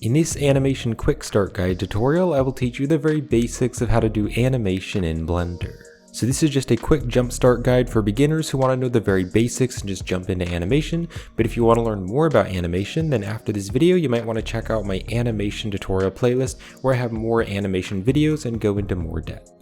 In this animation quick start guide tutorial, I will teach you the very basics of how to do animation in Blender. So this is just a quick jump start guide for beginners who want to know the very basics and just jump into animation. But if you want to learn more about animation, then after this video, you might want to check out my animation tutorial playlist where I have more animation videos and go into more depth.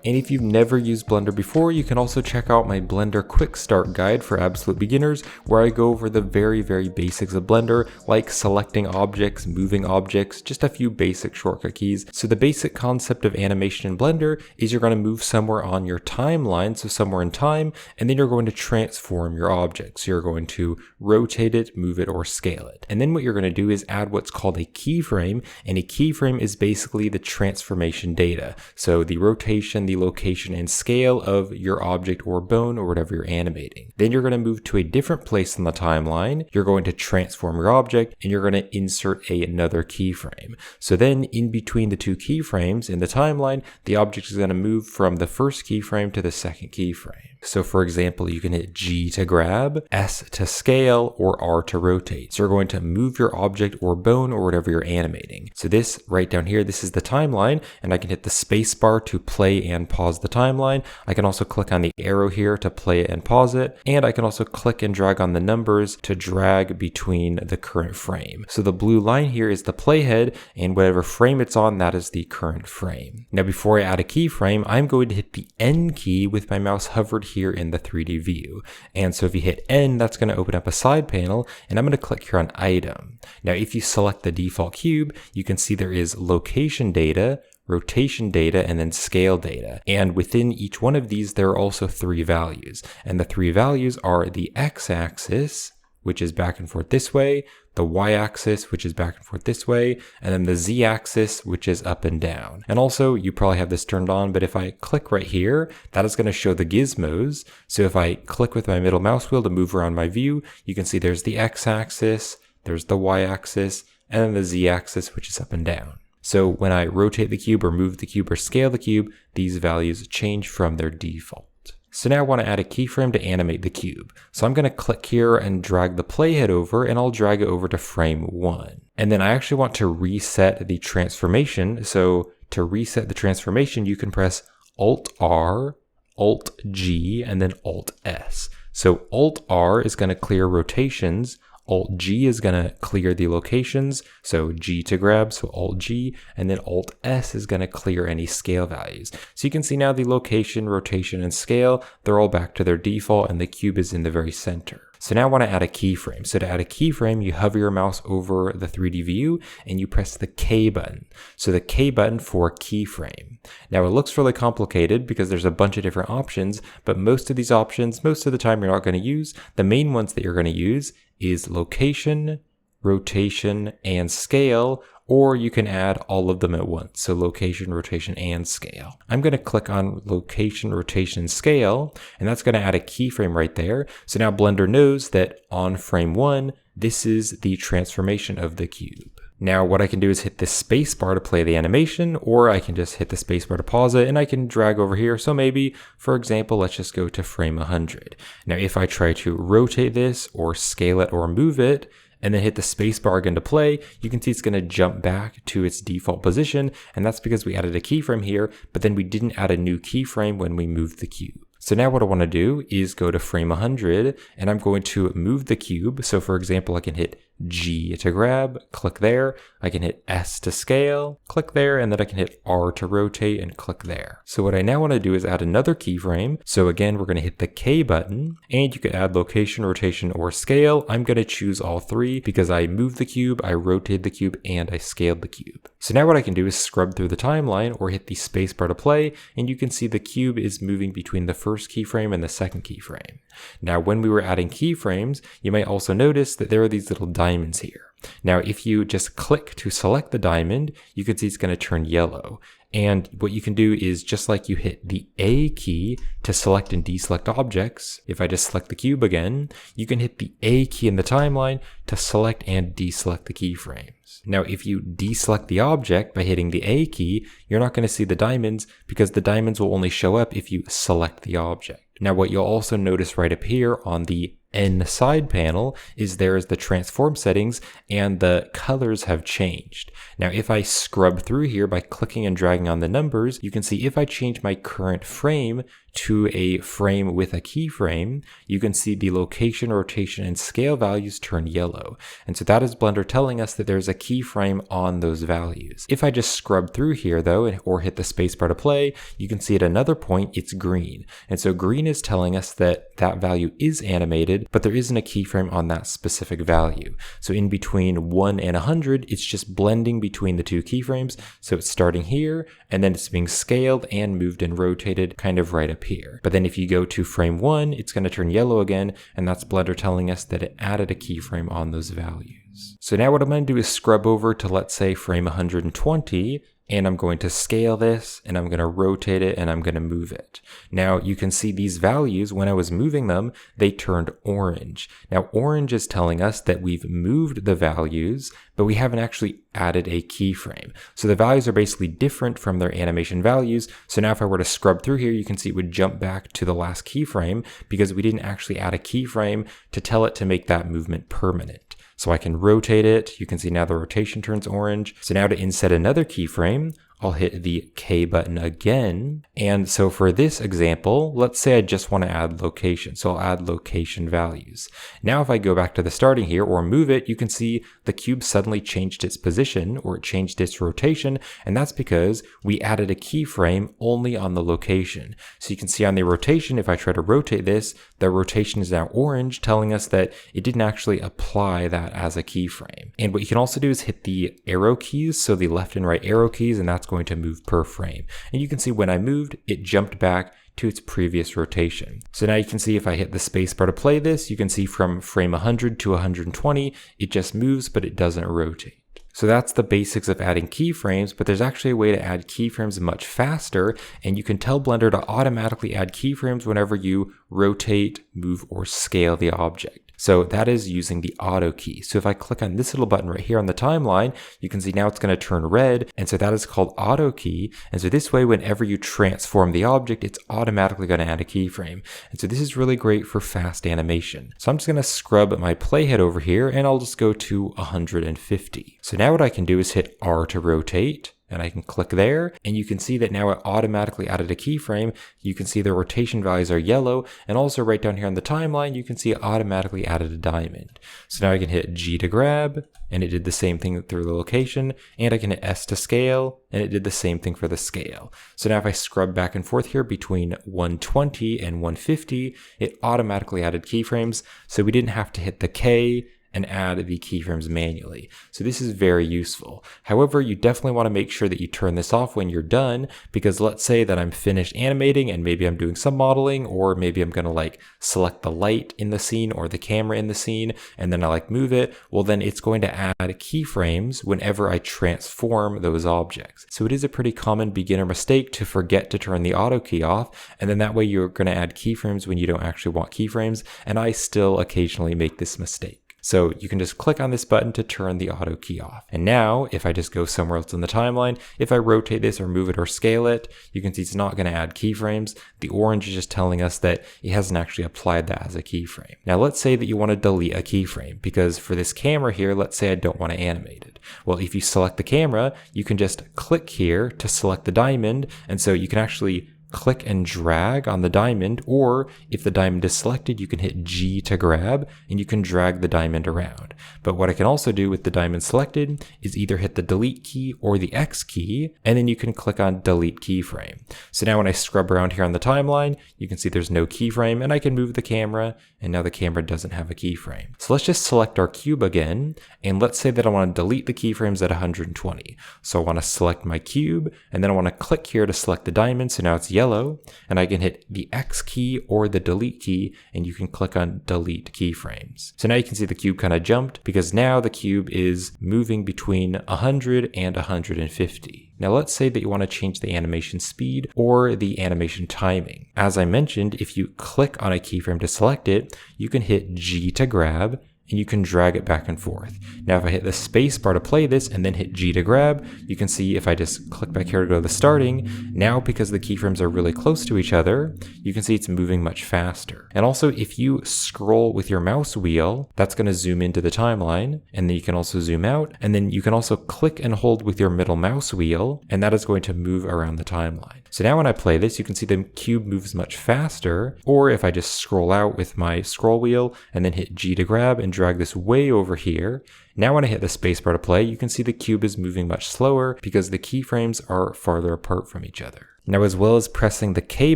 And if you've never used Blender before, you can also check out my Blender Quick Start Guide for absolute beginners, where I go over the very basics of Blender, like selecting objects, moving objects, just a few basic shortcut keys. So the basic concept of animation in Blender is you're going to move somewhere on your timeline, so somewhere in time, and then you're going to transform your object. So you're going to rotate it, move it, or scale it. And then what you're going to do is add what's called a keyframe, and a keyframe is basically the transformation data. So the rotation, the location and scale of your object or bone or whatever you're animating. Then you're going to move to a different place on the timeline. You're going to transform your object and you're going to insert another keyframe. So then in between the two keyframes in the timeline, the object is going to move from the first keyframe to the second keyframe. So for example, you can hit G to grab, S to scale, or R to rotate. So you're going to move your object or bone or whatever you're animating. So this right down here, this is the timeline, and I can hit the space bar to play and pause the timeline. I can also click on the arrow here to play it and pause it. And I can also click and drag on the numbers to drag between the current frame. So the blue line here is the playhead, and whatever frame it's on, that is the current frame. Now before I add a keyframe, I'm going to hit the N key with my mouse hovered here in the 3D view. And so if you hit N, that's going to open up a side panel, and I'm going to click here on item. Now if you select the default cube, you can see there is location data, rotation data, and then scale data. And within each one of these, there are also three values. And the three values are the x-axis, which is back and forth this way, the y-axis, which is back and forth this way, and then the z-axis, which is up and down. And also, you probably have this turned on, but if I click right here, that is going to show the gizmos. So if I click with my middle mouse wheel to move around my view, you can see there's the x-axis, there's the y-axis, and then the z-axis, which is up and down. So when I rotate the cube or move the cube or scale the cube, these values change from their default. So now I want to add a keyframe to animate the cube. So I'm going to click here and drag the playhead over, and I'll drag it over to frame 1. And then I actually want to reset the transformation. So to reset the transformation, you can press Alt-R, Alt-G, and then Alt-S. So Alt-R is going to clear rotations. Alt-G is going to clear the locations, so G to grab, so Alt-G, and then Alt-S is going to clear any scale values. So you can see now the location, rotation, and scale, they're all back to their default, and the cube is in the very center. So now I want to add a keyframe. So to add a keyframe, you hover your mouse over the 3D view, and you press the K button. So the K button for keyframe. Now it looks really complicated because there's a bunch of different options, but most of these options, most of the time you're not going to use. The main ones that you're going to use is location, rotation, and scale, or you can add all of them at once. So location, rotation, and scale. I'm going to click on location, rotation, scale, and that's going to add a keyframe right there. So now Blender knows that on frame 1, this is the transformation of the cube. Now what I can do is hit the space bar to play the animation, or I can just hit the space bar to pause it, and I can drag over here. So maybe, for example, let's just go to frame 100. Now if I try to rotate this or scale it or move it, and then hit the space bar again to play, you can see it's going to jump back to its default position, and that's because we added a keyframe here, but then we didn't add a new keyframe when we moved the cube. So now what I want to do is go to frame 100, and I'm going to move the cube. So for example, I can hit G to grab, click there. I can hit S to scale, click there, and then I can hit R to rotate and click there. So what I now want to do is add another keyframe. So again, we're going to hit the K button, and you can add location, rotation, or scale. I'm going to choose all three because I moved the cube, I rotated the cube, and I scaled the cube. So now what I can do is scrub through the timeline or hit the space bar to play, and you can see the cube is moving between the first keyframe and the second keyframe. Now when we were adding keyframes, you might also notice that there are these little diamonds here. Now if you just click to select the diamond, you can see it's going to turn yellow. And what you can do is, just like you hit the A key to select and deselect objects, if I just select the cube again, you can hit the A key in the timeline to select and deselect the keyframes. Now, if you deselect the object by hitting the A key, you're not going to see the diamonds because the diamonds will only show up if you select the object. Now, what you'll also notice right up here on the N side panel is there as the transform settings, and the colors have changed. Now, if I scrub through here by clicking and dragging on the numbers, you can see if I change my current frame to a frame with a keyframe, you can see the location, rotation, and scale values turn yellow. And so that is Blender telling us that there's a keyframe on those values. If I just scrub through here though, or hit the spacebar to play, you can see at another point it's green. And so green is telling us that that value is animated, but there isn't a keyframe on that specific value. So in between 1 and 100, it's just blending between the two keyframes. So it's starting here, and then it's being scaled and moved and rotated kind of right up here. But then if you go to frame 1, it's going to turn yellow again, and that's Blender telling us that it added a keyframe on those values. So now what I'm going to do is scrub over to, let's say, frame 120, and I'm going to scale this, and I'm going to rotate it, and I'm going to move it. Now you can see these values, when I was moving them, they turned orange. Now orange is telling us that we've moved the values, but we haven't actually added a keyframe. So the values are basically different from their animation values. So now if I were to scrub through here, you can see it would jump back to the last keyframe because we didn't actually add a keyframe to tell it to make that movement permanent. So I can rotate it. You can see now the rotation turns orange. So now to inset another keyframe, I'll hit the K button again. And so for this example, let's say I just want to add location. So I'll add location values. Now if I go back to the starting here or move it, you can see the cube suddenly changed its position, or it changed its rotation. And that's because we added a keyframe only on the location. So you can see on the rotation, if I try to rotate this, the rotation is now orange, telling us that it didn't actually apply that as a keyframe. And what you can also do is hit the arrow keys, so the left and right arrow keys, and that's going to move per frame. And you can see when I moved, it jumped back to its previous rotation. So now you can see if I hit the spacebar to play this, you can see from frame 100 to 120, it just moves, but it doesn't rotate. So that's the basics of adding keyframes, but there's actually a way to add keyframes much faster, and you can tell Blender to automatically add keyframes whenever you rotate, move, or scale the object. So that is using the auto key. So if I click on this little button right here on the timeline, you can see now it's going to turn red. And so that is called auto key. And so this way, whenever you transform the object, it's automatically going to add a keyframe. And so this is really great for fast animation. So I'm just going to scrub my playhead over here, and I'll just go to 150. So now what I can do is hit R to rotate. And I can click there, and you can see that now it automatically added a keyframe. You can see the rotation values are yellow, and also right down here on the timeline, you can see it automatically added a diamond. So now I can hit G to grab, and it did the same thing through the location, and I can hit S to scale, and it did the same thing for the scale. So now if I scrub back and forth here between 120 and 150, it automatically added keyframes, so we didn't have to hit the K and add the keyframes manually. So this is very useful. However, you definitely want to make sure that you turn this off when you're done, because let's say that I'm finished animating and maybe I'm doing some modeling, or maybe I'm gonna like select the light in the scene or the camera in the scene, and then I like move it. Well, then it's going to add keyframes whenever I transform those objects. So it is a pretty common beginner mistake to forget to turn the auto key off, and then that way you're gonna add keyframes when you don't actually want keyframes, and I still occasionally make this mistake. So you can just click on this button to turn the auto key off. And now if I just go somewhere else in the timeline, if I rotate this or move it or scale it, you can see it's not going to add keyframes. The orange is just telling us that it hasn't actually applied that as a keyframe. Now let's say that you want to delete a keyframe, because for this camera here, let's say I don't want to animate it. Well, if you select the camera, you can just click here to select the diamond. And so you can actually click and drag on the diamond, or if the diamond is selected, you can hit G to grab and you can drag the diamond around. But what I can also do with the diamond selected is either hit the delete key or the X key, and then you can click on delete keyframe. So now when I scrub around here on the timeline, you can see there's no keyframe, and I can move the camera, and now the camera doesn't have a keyframe. So let's just select our cube again, and let's say that I want to delete the keyframes at 120. So I want to select my cube, and then I want to click here to select the diamond, so now it's yellow, and I can hit the X key or the delete key, and you can click on delete keyframes. So now you can see the cube kind of jumped, because now the cube is moving between 100 and 150. Now let's say that you want to change the animation speed or the animation timing. As I mentioned, if you click on a keyframe to select it, you can hit G to grab, and you can drag it back and forth. Now if I hit the space bar to play this and then hit G to grab, you can see if I just click back here to go to the starting, now because the keyframes are really close to each other, you can see it's moving much faster. And also if you scroll with your mouse wheel, that's going to zoom into the timeline, and then you can also zoom out, and then you can also click and hold with your middle mouse wheel, and that is going to move around the timeline. So now when I play this, you can see the cube moves much faster, or if I just scroll out with my scroll wheel and then hit G to grab and drag this way over here, now when I hit the spacebar to play, you can see the cube is moving much slower because the keyframes are farther apart from each other. Now, as well as pressing the K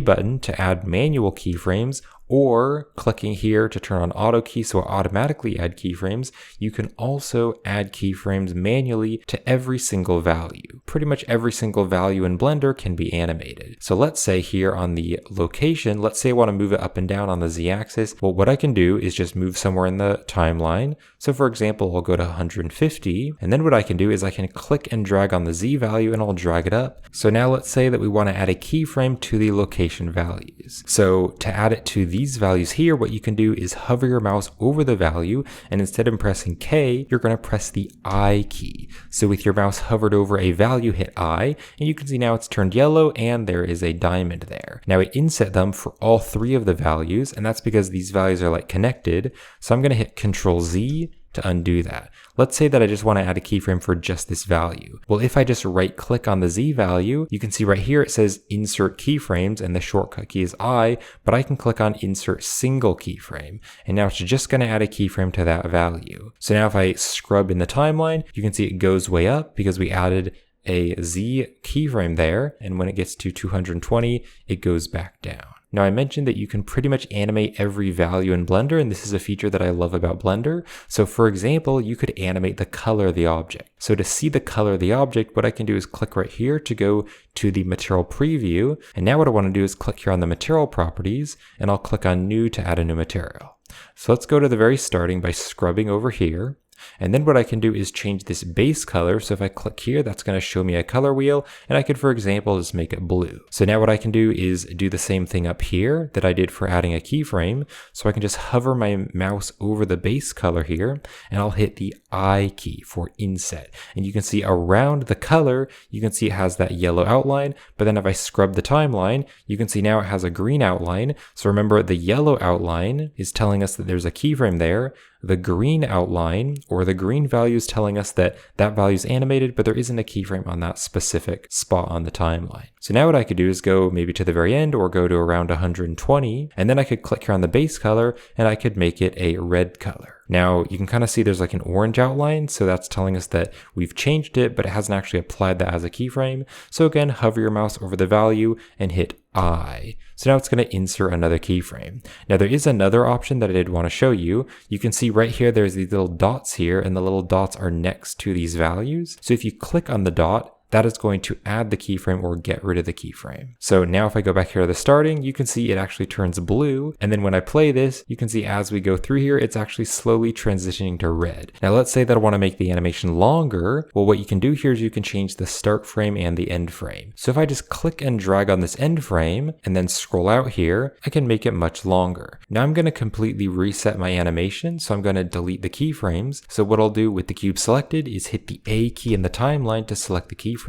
button to add manual keyframes, or clicking here to turn on auto key so it automatically add keyframes, you can also add keyframes manually to every single value. Pretty much every single value in Blender can be animated. So let's say here on the location, let's say I want to move it up and down on the Z-axis. Well, what I can do is just move somewhere in the timeline. So for example, I'll go to 150, and then what I can do is I can click and drag on the Z value and I'll drag it up. So now let's say that we want to add a keyframe to the location values. So to add it to these values here, what you can do is hover your mouse over the value, and instead of pressing K, you're going to press the I key. So with your mouse hovered over a value, hit I, and you can see now it's turned yellow and there is a diamond there. Now it inset them for all three of the values, and that's because these values are like connected. So I'm going to hit Control Z to undo that. Let's say that I just want to add a keyframe for just this value. Well, if I just right click on the Z value, you can see right here it says insert keyframes and the shortcut key is I, but I can click on insert single keyframe. And now it's just going to add a keyframe to that value. So now if I scrub in the timeline, you can see it goes way up because we added a Z keyframe there. And when it gets to 220, it goes back down. Now I mentioned that you can pretty much animate every value in Blender, and this is a feature that I love about Blender. So for example, you could animate the color of the object. So to see the color of the object, what I can do is click right here to go to the material preview. And now what I want to do is click here on the material properties, and I'll click on new to add a new material. So let's go to the very starting by scrubbing over here. And then what I can do is change this base color. So if I click here, that's going to show me a color wheel, and I could, for example, just make it blue. So now what I can do is do the same thing up here that I did for adding a keyframe. So I can just hover my mouse over the base color here, and I'll hit the I key for inset. And you can see around the color, you can see it has that yellow outline, but then if I scrub the timeline, you can see now it has a green outline. So remember, the yellow outline is telling us that there's a keyframe there. The green outline, or the green value, is telling us that that value is animated, but there isn't a keyframe on that specific spot on the timeline. So now what I could do is go maybe to the very end or go to around 120, and then I could click here on the base color and I could make it a red color. Now you can kind of see there's like an orange outline, so that's telling us that we've changed it, but it hasn't actually applied that as a keyframe. So again, hover your mouse over the value and hit I. So now it's going to insert another keyframe. Now there is another option that I did want to show you. You can see right here, there's these little dots here, and the little dots are next to these values. So if you click on the dot, that is going to add the keyframe or get rid of the keyframe. So now if I go back here to the starting, you can see it actually turns blue. And then when I play this, you can see as we go through here, it's actually slowly transitioning to red. Now let's say that I want to make the animation longer. Well, what you can do here is you can change the start frame and the end frame. So if I just click and drag on this end frame and then scroll out here, I can make it much longer. Now I'm going to completely reset my animation. So I'm going to delete the keyframes. So what I'll do with the cube selected is hit the A key in the timeline to select the keyframe.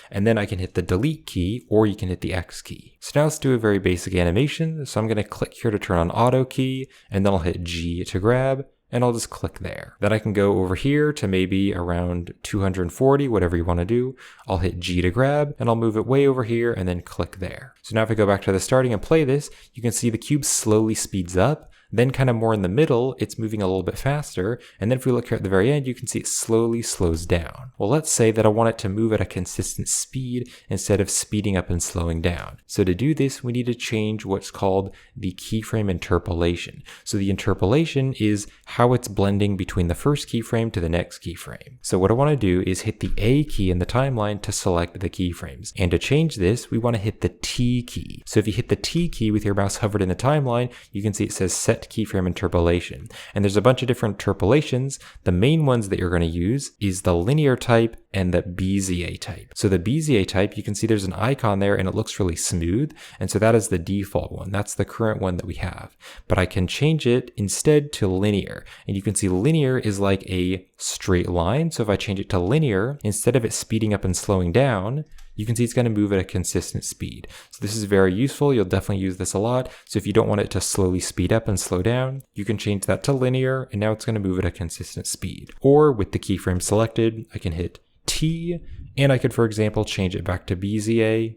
And then I can hit the delete key, or you can hit the X key. So now let's do a very basic animation. So I'm going to click here to turn on auto key, and then I'll hit G to grab, and I'll just click there. Then I can go over here to maybe around 240, whatever you want to do. I'll hit G to grab, and I'll move it way over here and then click there. So now if I go back to the starting and play this, you can see the cube slowly speeds up. Then kind of more in the middle, it's moving a little bit faster. And then if we look here at the very end, you can see it slowly slows down. Well, let's say that I want it to move at a consistent speed instead of speeding up and slowing down. So to do this, we need to change what's called the keyframe interpolation. So the interpolation is how it's blending between the first keyframe to the next keyframe. So what I want to do is hit the A key in the timeline to select the keyframes. And to change this, we want to hit the T key. So if you hit the T key with your mouse hovered in the timeline, you can see it says set set keyframe interpolation. And there's a bunch of different interpolations. The main ones that you're going to use is the linear type and the Bezier type. So the Bezier type, you can see there's an icon there and it looks really smooth. And so that is the default one. That's the current one that we have. But I can change it instead to linear. And you can see linear is like a straight line. So if I change it to linear, instead of it speeding up and slowing down, you can see it's going to move at a consistent speed. So this is very useful. You'll definitely use this a lot. So if you don't want it to slowly speed up and slow down, you can change that to linear and now it's going to move at a consistent speed. Or with the keyframe selected, I can hit T and I could, for example, change it back to Bezier.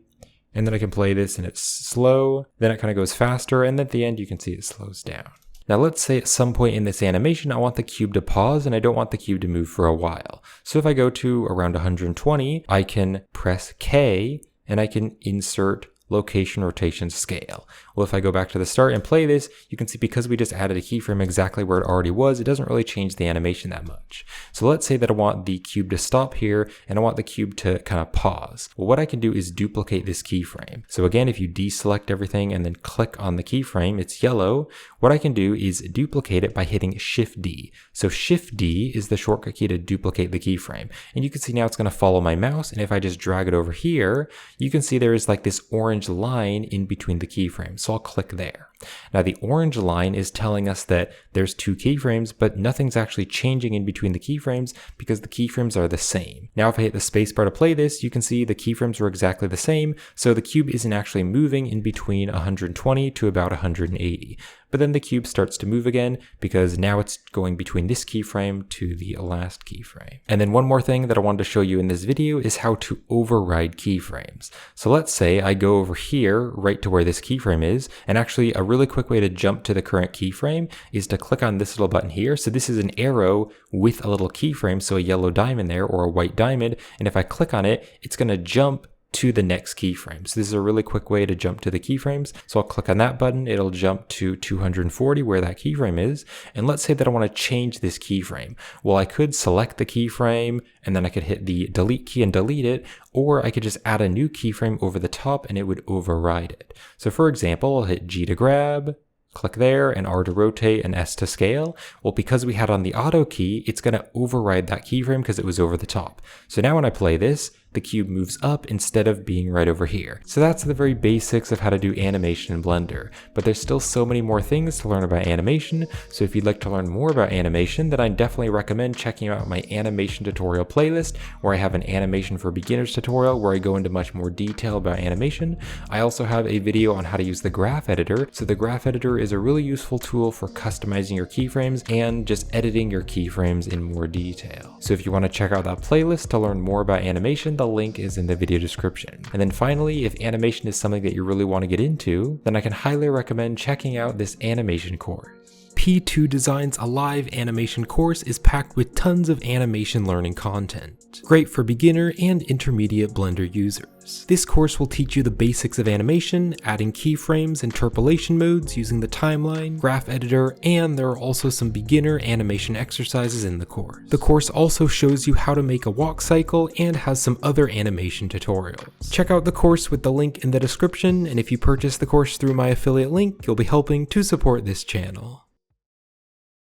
And then I can play this and it's slow. Then it kind of goes faster. And at the end, you can see it slows down. Now let's say at some point in this animation, I want the cube to pause and I don't want the cube to move for a while. So if I go to around 120, I can press K and I can insert location, rotation, scale. Well, if I go back to the start and play this, you can see because we just added a keyframe exactly where it already was, it doesn't really change the animation that much. So let's say that I want the cube to stop here and I want the cube to kind of pause. Well, what I can do is duplicate this keyframe. So again, if you deselect everything and then click on the keyframe, it's yellow. What I can do is duplicate it by hitting Shift D. So Shift D is the shortcut key to duplicate the keyframe. And you can see now it's going to follow my mouse. And if I just drag it over here, you can see there is like this orange line in between the keyframes. So I'll click there. Now the orange line is telling us that there's two keyframes, but nothing's actually changing in between the keyframes because the keyframes are the same. Now if I hit the spacebar to play this, you can see the keyframes are exactly the same. So the cube isn't actually moving in between 120 to about 180. But then the cube starts to move again because now it's going between this keyframe to the last keyframe. And then one more thing that I wanted to show you in this video is how to override keyframes. So let's say I go over here right to where this keyframe is, and actually a really quick way to jump to the current keyframe is to click on this little button here. So this is an arrow with a little keyframe, so a yellow diamond there or a white diamond, and if I click on it, it's going to jump to the next keyframe. So this is a really quick way to jump to the keyframes. So I'll click on that button, it'll jump to 240 where that keyframe is. And let's say that I want to change this keyframe. Well, I could select the keyframe and then I could hit the delete key and delete it, or I could just add a new keyframe over the top and it would override it. So for example, I'll hit G to grab, click there, and R to rotate, and S to scale. Well, because we had on the auto key, it's going to override that keyframe because it was over the top. So now when I play this, the cube moves up instead of being right over here. So that's the very basics of how to do animation in Blender. But there's still so many more things to learn about animation. So if you'd like to learn more about animation, then I definitely recommend checking out my animation tutorial playlist, where I have an animation for beginners tutorial where I go into much more detail about animation. I also have a video on how to use the graph editor. So the graph editor is a really useful tool for customizing your keyframes and just editing your keyframes in more detail. So if you want to check out that playlist to learn more about animation, the link is in the video description. And then finally, if animation is something that you really want to get into, then I can highly recommend checking out this animation course. P2 Design's Alive animation course is packed with tons of animation learning content. Great for beginner and intermediate Blender users. This course will teach you the basics of animation, adding keyframes, interpolation modes, using the timeline, graph editor, and there are also some beginner animation exercises in the course. The course also shows you how to make a walk cycle and has some other animation tutorials. Check out the course with the link in the description, and if you purchase the course through my affiliate link, you'll be helping to support this channel.